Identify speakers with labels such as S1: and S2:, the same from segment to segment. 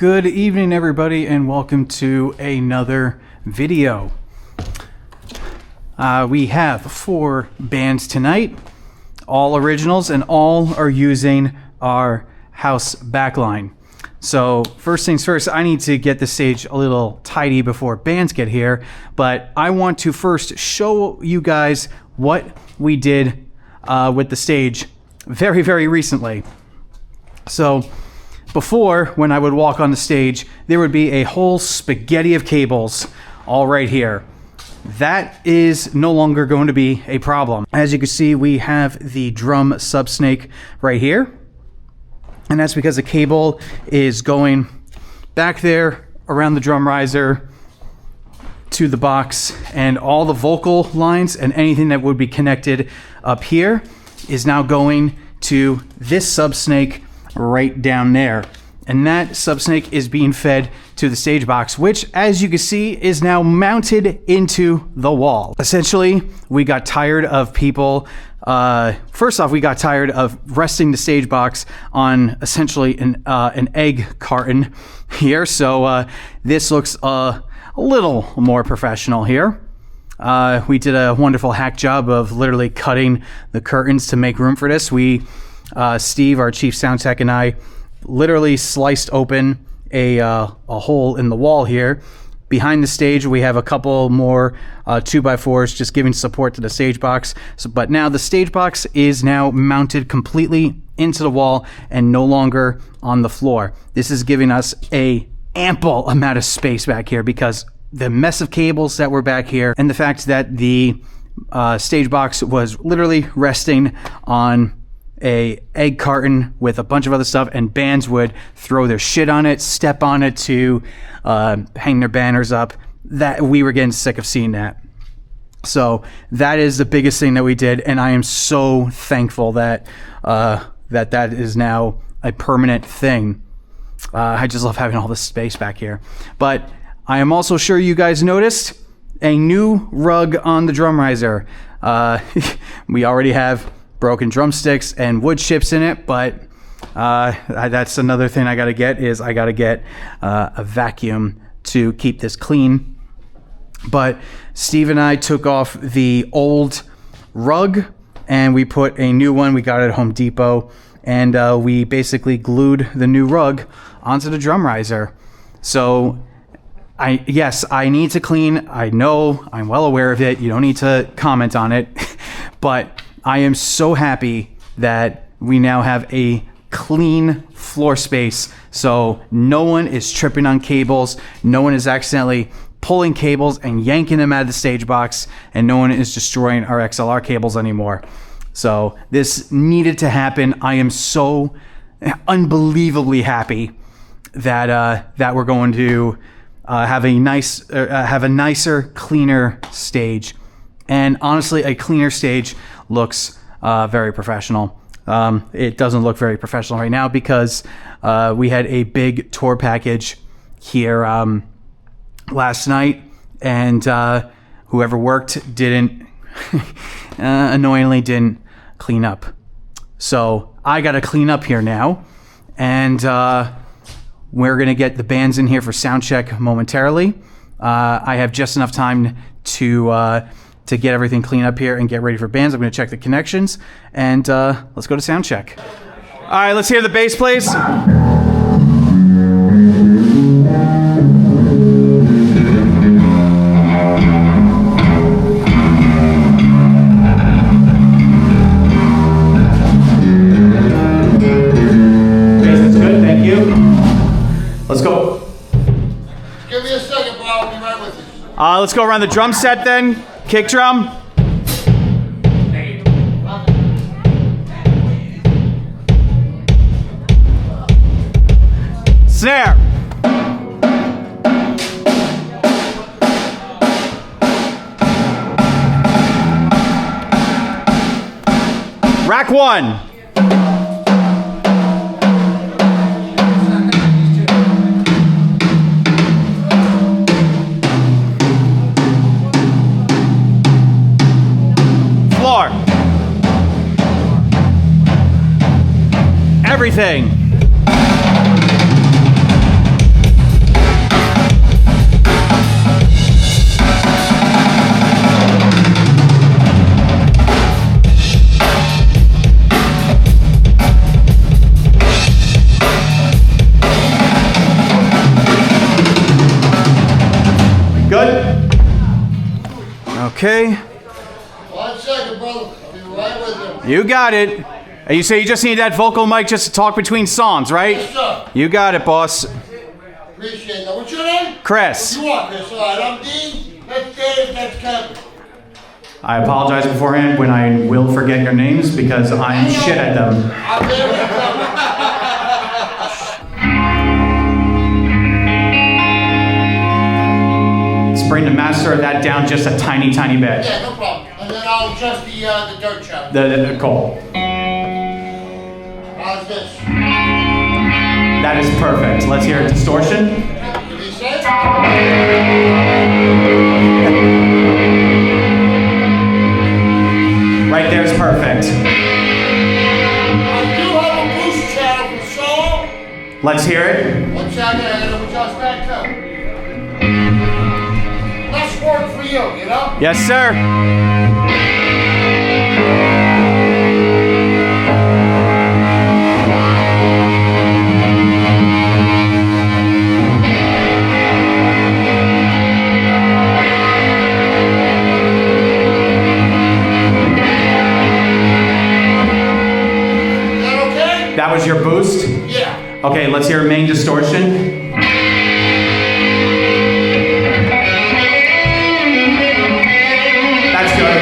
S1: Good evening, everybody, and welcome to another video. We have 4 bands tonight, all originals, and all are using our house backline. So first things first, I need to get the stage a little tidy before bands get here, but I want to first show you guys what we did with the stage very, very recently. So before, when I would walk on the stage, there would be a whole spaghetti of cables all right here. That is no longer going to be a problem. As you can see, we have the drum subsnake right here. And that's because the cable is going back there around the drum riser to the box, and all the vocal lines and anything that would be connected up here is now going to this subsnake right down there. And that subsnake is being fed to the stage box, which, as you can see, is now mounted into the wall. Essentially, we got tired of people first off, we got tired of resting the stage box on essentially an egg carton here. So this looks a little more professional here. We did a wonderful hack job of literally cutting the curtains to make room for this. Steve, our chief Soundcheck, and I literally sliced open a hole in the wall here. Behind the stage, we have a couple more 2x4s just giving support to the stage box. But now the stage box is now mounted completely into the wall and no longer on the floor. This is giving us a ample amount of space back here because the mess of cables that were back here and the fact that the stage box was literally resting on a egg carton with a bunch of other stuff, and bands would throw their shit on it, step on it to hang their banners up. That we were getting sick of seeing that. So that is the biggest thing that we did, and I am so thankful that that is now a permanent thing. I just love having all this space back here. But I am also sure you guys noticed a new rug on the drum riser. We already have broken drumsticks and wood chips in it, but that's another thing I gotta get a vacuum to keep this clean. But Steve and I took off the old rug and we put a new one. We got it at Home Depot, and we basically glued the new rug onto the drum riser. So yes, I need to clean. I know, I'm well aware of it. You don't need to comment on it, but I am so happy that we now have a clean floor space, so no one is tripping on cables, no one is accidentally pulling cables and yanking them out of the stage box, and no one is destroying our XLR cables anymore. So this needed to happen. I am so unbelievably happy that that we're going to have a nicer, cleaner stage. And honestly, a cleaner stage looks very professional. It doesn't look very professional right now because we had a big tour package here last night, and whoever worked didn't annoyingly didn't clean up. So I got to clean up here now, and we're gonna get the bands in here for sound check momentarily. I have just enough time to get everything clean up here and get ready for bands. I'm going to check the connections, and let's go to sound check. All right, let's hear the bass, please. Bass is good, thank you. Let's go.
S2: Give me a second, bro. I'll be right with you.
S1: Let's go around the drum set then. Kick drum. Snare. Rack 1. Everything. Okay.
S2: 1 second, brother. I'll be right with you.
S1: You got it. And you say you just need that vocal mic just to talk between songs, right?
S2: Yes, sir.
S1: You got it, boss.
S2: Appreciate that. What's your name?
S1: Chris.
S2: You are Chris. All right, I'm Dean. That's Dave. That's Kevin.
S1: I apologize beforehand when I will forget your names because I'm shit at them.
S2: I'm there with you.
S1: Let's bring the master of that down just a tiny, tiny bit.
S2: Yeah, no problem. And then I'll adjust the dirt trap.
S1: The Cole.
S2: How's this?
S1: That is perfect. Let's hear a distortion.
S2: Give me a second.
S1: Right there's perfect.
S2: I do have a boost channel for solo.
S1: Let's hear it.
S2: 1 second, I gotta adjust that too. Less work for you, you know?
S1: Yes, sir.
S2: Is that okay?
S1: That was your boost?
S2: Yeah.
S1: Okay, let's hear main distortion. That's good.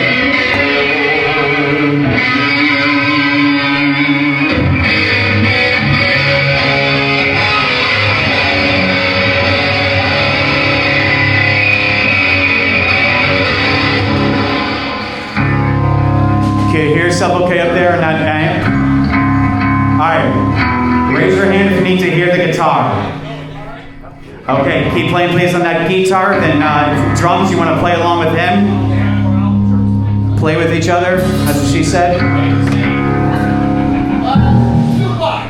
S1: Okay, hear yourself okay up there in that amp? Alright, raise your hand if you need to hear the guitar. Okay, keep playing please on that guitar, then drums, you want to play along with him? Play with each other, that's what she said.
S2: Goodbye.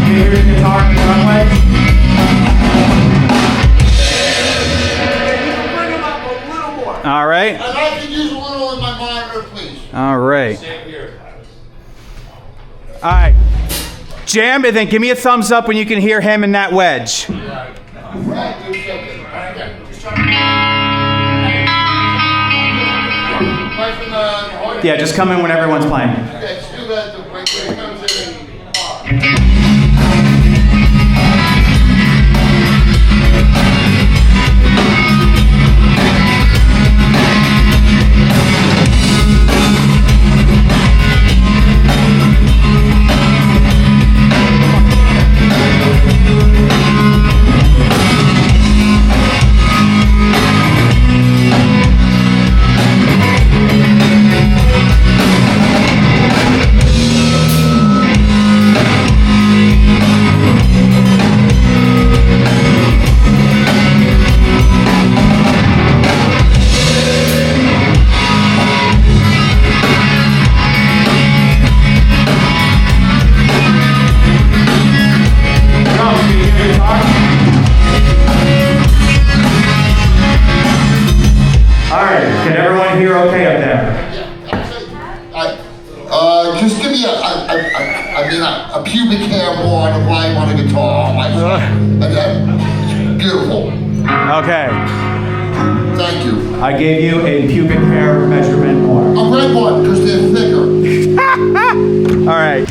S1: Hear the guitar and drum wedge? All right.
S2: I'd like to use a little in my monitor, please.
S1: All right. All right. Jam, and then give me a thumbs up when you can hear him in that wedge.
S2: Right, do something. Right from the audio.
S1: Yeah, just come in when everyone's playing.
S2: Okay, let's do that. The break when it comes in. Just give me a pubic hair more on the volume on the guitar. Beautiful.
S1: Okay.
S2: Thank you.
S1: I gave you a pubic hair measurement more.
S2: A red one, because they're thicker.
S1: All right.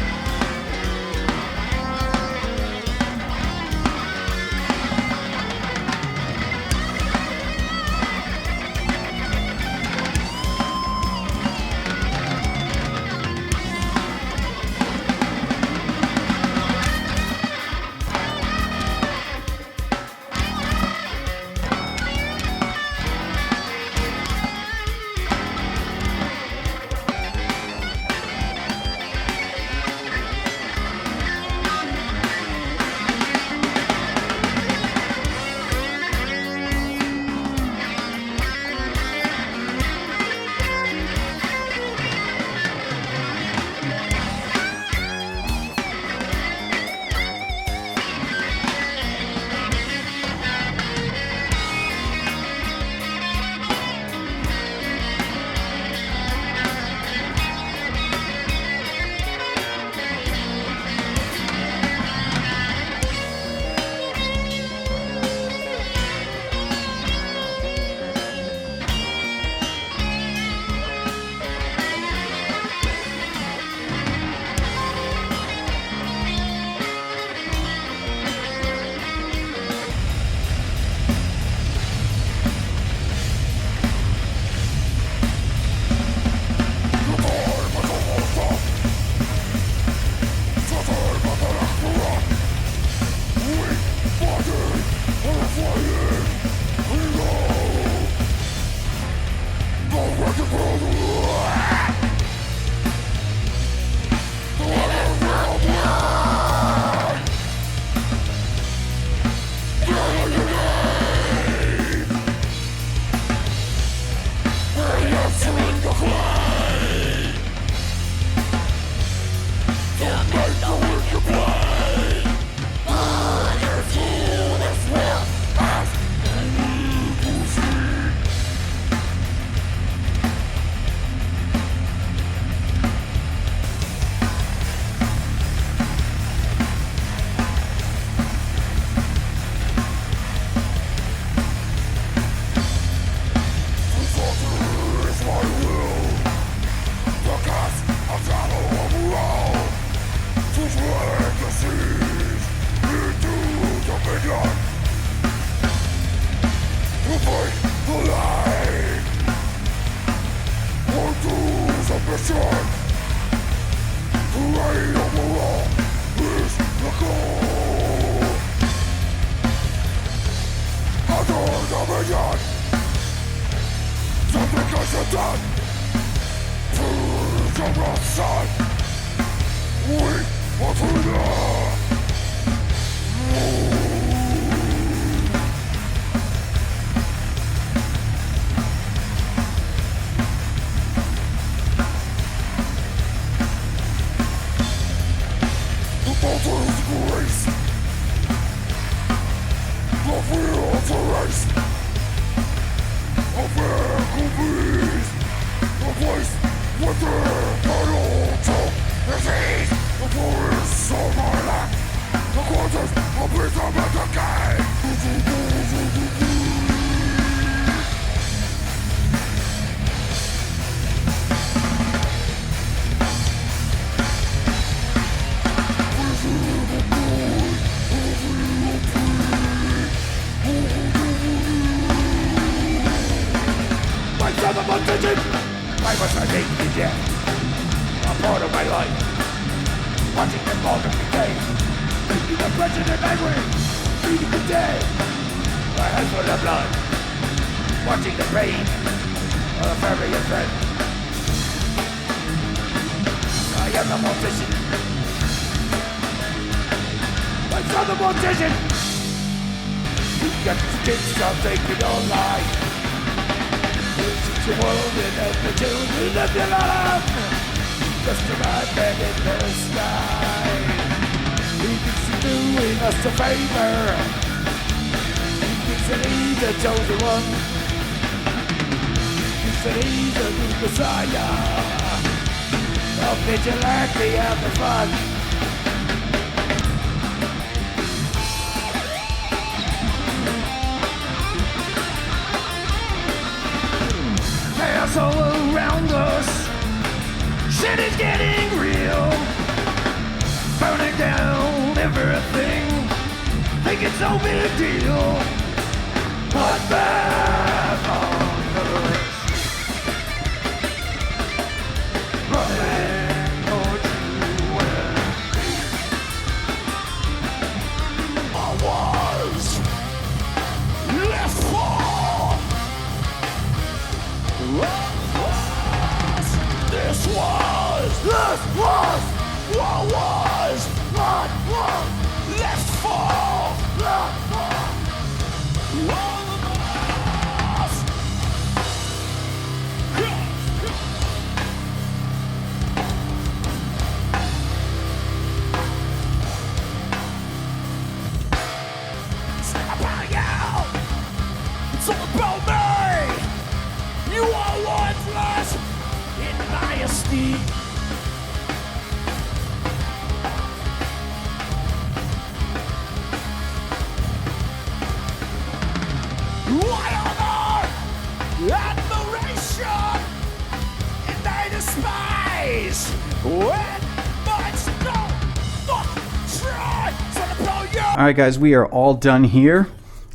S1: All right, guys, we are all done here,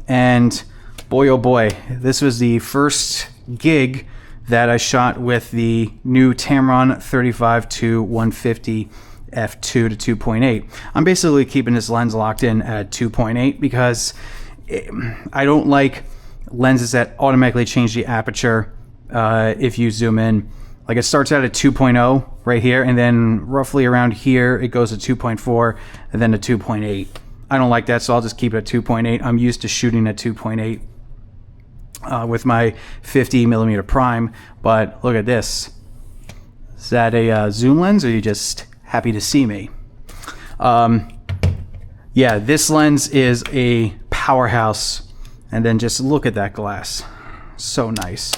S1: and boy, oh boy, this was the first gig that I shot with the new Tamron 35-150 f2 to 2.8. I'm basically keeping this lens locked in at 2.8 because I don't like lenses that automatically change the aperture if you zoom in. Like it starts out at 2.0 right here, and then roughly around here it goes to 2.4 and then to 2.8. I don't like that, so I'll just keep it at 2.8. I'm used to shooting at 2.8 with my 50mm prime, but look at this. Is that a zoom lens, or are you just happy to see me? Yeah, this lens is a powerhouse, and then just look at that glass. So nice.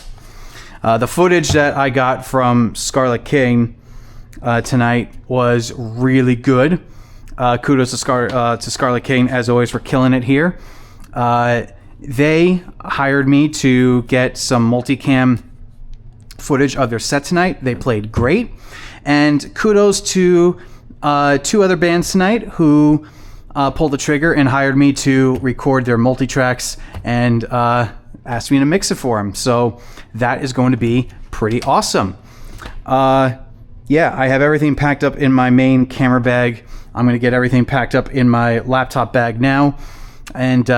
S1: The footage that I got from Scarlet King tonight was really good. Kudos to Scarlet King, as always, for killing it here. They hired me to get some multicam footage of their set tonight. They played great. And kudos to 2 other bands tonight who pulled the trigger and hired me to record their multi-tracks and asked me to mix it for them. So that is going to be pretty awesome. Yeah, I have everything packed up in my main camera bag. I'm going to get everything packed up in my laptop bag now. And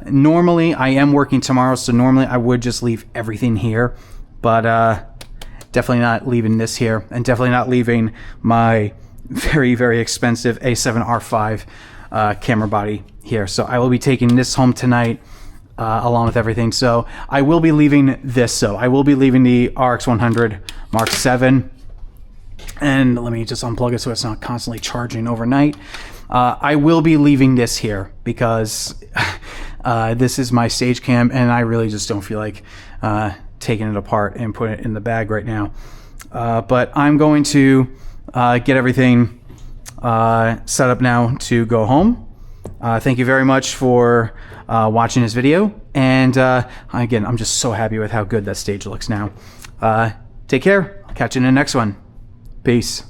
S1: normally I am working tomorrow, so normally I would just leave everything here. But definitely not leaving this here, and definitely not leaving my very, very expensive A7RV camera body here. So I will be taking this home tonight. Along with everything. So I will be leaving this. So I will be leaving the RX100 Mark 7. And let me just unplug it so it's not constantly charging overnight. I will be leaving this here because this is my stage cam, and I really just don't feel like taking it apart and putting it in the bag right now. But I'm going to get everything set up now to go home. Thank you very much for watching this video, and again, I'm just so happy with how good that stage looks now. Take care. I'll catch you in the next one. Peace.